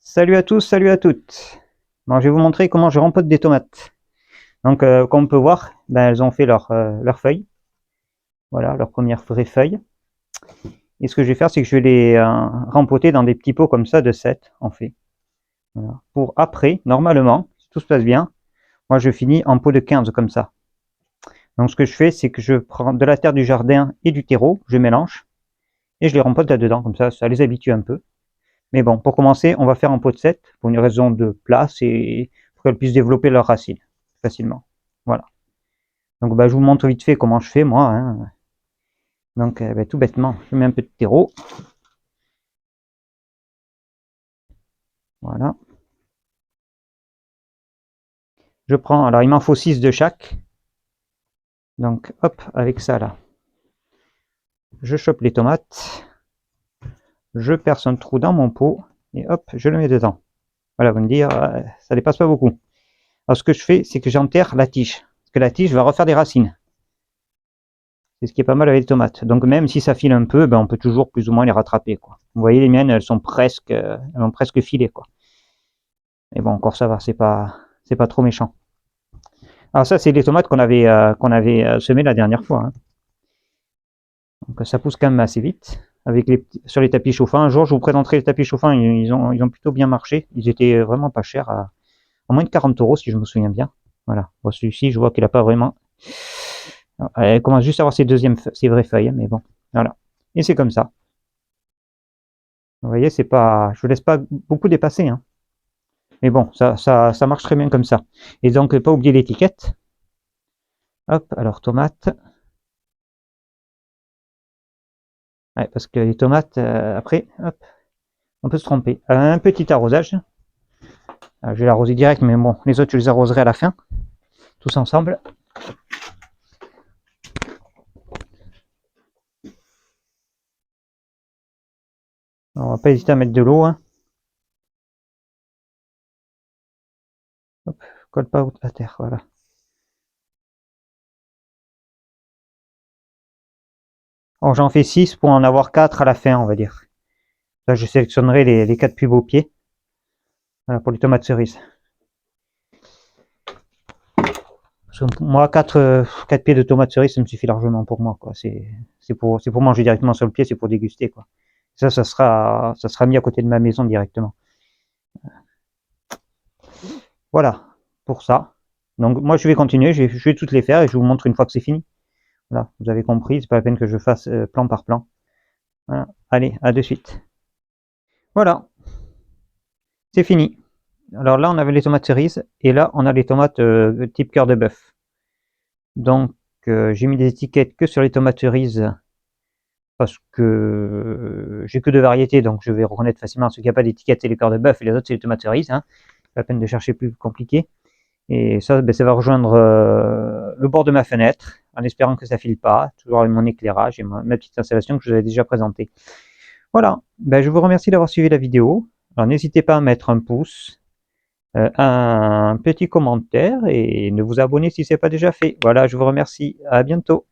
Salut à tous, salut à toutes. Bon, je vais vous montrer comment je rempote des tomates. Donc, comme on peut voir, elles ont fait leurs feuilles. Voilà, leurs premières vraies feuilles. Et ce que je vais faire, c'est que je vais les rempoter dans des petits pots comme ça de 7, en fait. Voilà. Pour après, normalement, si tout se passe bien, moi je finis en pot de 15 comme ça. Donc, ce que je fais, c'est que je prends de la terre du jardin et du terreau, je mélange, et je les rempote là-dedans, comme ça les habitue un peu. Mais bon, pour commencer, on va faire en pot de 7 pour une raison de place et pour qu'elles puissent développer leurs racines facilement. Voilà. Donc je vous montre vite fait comment je fais moi. Hein. Donc tout bêtement, je mets un peu de terreau. Voilà. Je prends, alors il m'en faut 6 de chaque. Donc hop, avec ça là, je chope les tomates. Je perce un trou dans mon pot et hop, je le mets dedans. Voilà, vous me dire, ça dépasse pas beaucoup. Alors ce que je fais, c'est que j'enterre la tige. Parce que la tige va refaire des racines. C'est ce qui est pas mal avec les tomates. Donc même si ça file un peu, on peut toujours plus ou moins les rattraper. Quoi. Vous voyez, les miennes, elles ont presque filé. Quoi. Mais bon, encore ça va, c'est pas trop méchant. Alors ça, c'est les tomates qu'on avait semées la dernière fois. Hein. Donc ça pousse quand même assez vite. Avec sur les tapis chauffants. Un jour, je vous présenterai les tapis chauffants. Ils ont plutôt bien marché. Ils étaient vraiment pas chers, à moins de 40 € si je me souviens bien. Voilà. Bon, celui-ci, je vois qu'il n'a pas vraiment. Elle commence juste à avoir ses vraies feuilles, mais bon, voilà. Et c'est comme ça. Vous voyez, c'est pas, je ne laisse pas beaucoup dépasser. Hein. Mais bon, ça marche très bien comme ça. Et donc, pas oublier l'étiquette. Hop, alors tomate. Ouais, parce que les tomates, après, hop, on peut se tromper. Un petit arrosage. Alors, je vais l'arroser direct, mais bon, les autres, je les arroserai à la fin. Tous ensemble. Alors, on va pas hésiter à mettre de l'eau. Hein. Hop, colle pas à terre, voilà. Alors, j'en fais 6 pour en avoir 4 à la fin, on va dire. Là, je sélectionnerai les 4 plus beaux pieds. Voilà, pour les tomates cerises. Moi, 4 pieds de tomates cerises, ça me suffit largement pour moi. C'est pour manger directement sur le pied, c'est pour déguster. Quoi. Ça sera mis à côté de ma maison directement. Voilà, pour ça. Donc moi, je vais continuer, je vais toutes les faire et je vous montre une fois que c'est fini. Voilà, vous avez compris, c'est pas la peine que je fasse plan par plan. Voilà. Allez, à de suite. Voilà, c'est fini. Alors là, on avait les tomates cerises et là, on a les tomates type cœur de bœuf. Donc, j'ai mis des étiquettes que sur les tomates cerises parce que j'ai que 2 variétés, donc je vais reconnaître facilement ce qui n'a pas d'étiquette, c'est les cœurs de bœuf et les autres, c'est les tomates cerises. Hein. Pas la peine de chercher plus compliqué. Et ça, ça va rejoindre le bord de ma fenêtre, en espérant que ça file pas, toujours avec mon éclairage et ma petite installation que je vous avais déjà présentée. Voilà, je vous remercie d'avoir suivi la vidéo. Alors n'hésitez pas à mettre un pouce, un petit commentaire et de vous abonner si ce n'est pas déjà fait. Voilà, je vous remercie. À bientôt.